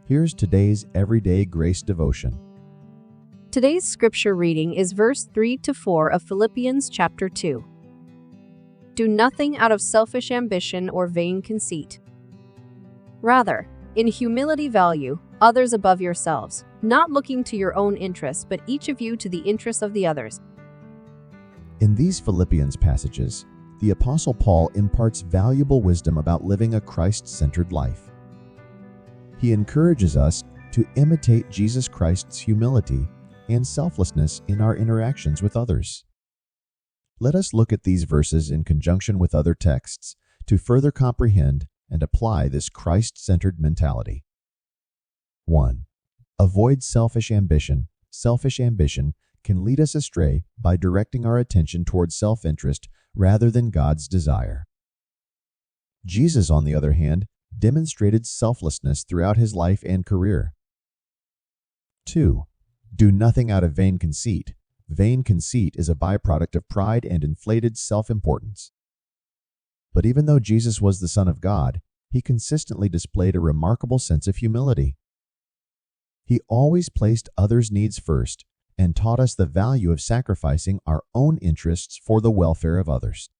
Here's today's Everyday Grace Devotion. Today's scripture reading is verse 3-4 of Philippians chapter 2. Do nothing out of selfish ambition or vain conceit. Rather, in humility value others above yourselves, not looking to your own interests, but each of you to the interests of the others. In these Philippians passages, the Apostle Paul imparts valuable wisdom about living a Christ-centered life. He encourages us to imitate Jesus Christ's humility and selflessness in our interactions with others. Let us look at these verses in conjunction with other texts to further comprehend and apply this Christ-centered mentality. 1. Avoid selfish ambition. Selfish ambition can lead us astray by directing our attention towards self-interest rather than God's desire. Jesus, on the other hand, demonstrated selflessness throughout his life and career. 2. Do nothing out of vain conceit. Vain conceit is a byproduct of pride and inflated self-importance. But even though Jesus was the Son of God, he consistently displayed a remarkable sense of humility. He always placed others' needs first and taught us the value of sacrificing our own interests for the welfare of others.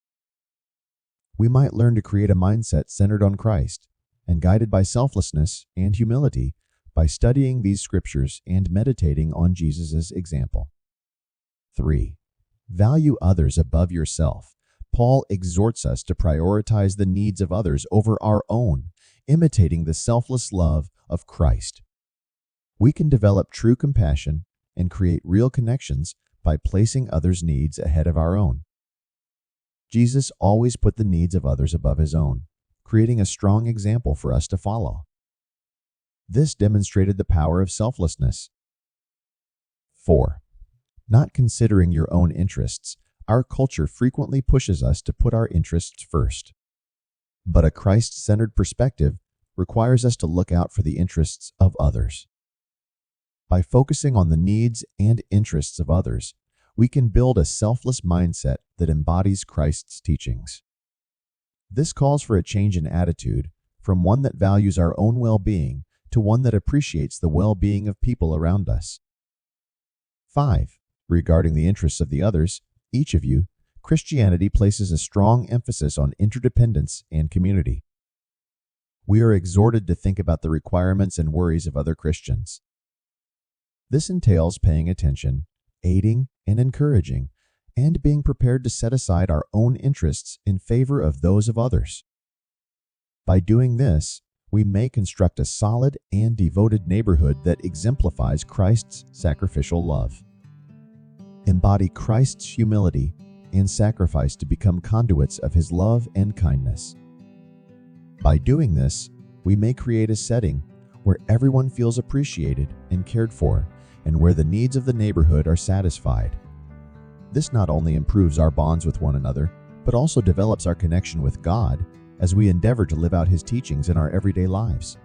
We might learn to create a mindset centered on Christ and guided by selflessness and humility by studying these scriptures and meditating on Jesus' example. 3. Value others above yourself. Paul exhorts us to prioritize the needs of others over our own, imitating the selfless love of Christ. We can develop true compassion and create real connections by placing others' needs ahead of our own. Jesus always put the needs of others above his own, creating a strong example for us to follow. This demonstrated the power of selflessness. 4. Not considering your own interests. Our culture frequently pushes us to put our interests first. But a Christ-centered perspective requires us to look out for the interests of others. By focusing on the needs and interests of others, we can build a selfless mindset that embodies Christ's teachings. This calls for a change in attitude from one that values our own well-being to one that appreciates the well-being of people around us. 5. Regarding the interests of the others, each of you, Christianity places a strong emphasis on interdependence and community. We are exhorted to think about the requirements and worries of other Christians. This entails paying attention, aiding and encouraging, and being prepared to set aside our own interests in favor of those of others. By doing this, we may construct a solid and devoted neighborhood that exemplifies Christ's sacrificial love. Embody Christ's humility and sacrifice to become conduits of his love and kindness. By doing this, we may create a setting where everyone feels appreciated and cared for, and where the needs of the neighborhood are satisfied. This not only improves our bonds with one another, but also develops our connection with God as we endeavor to live out his teachings in our everyday lives.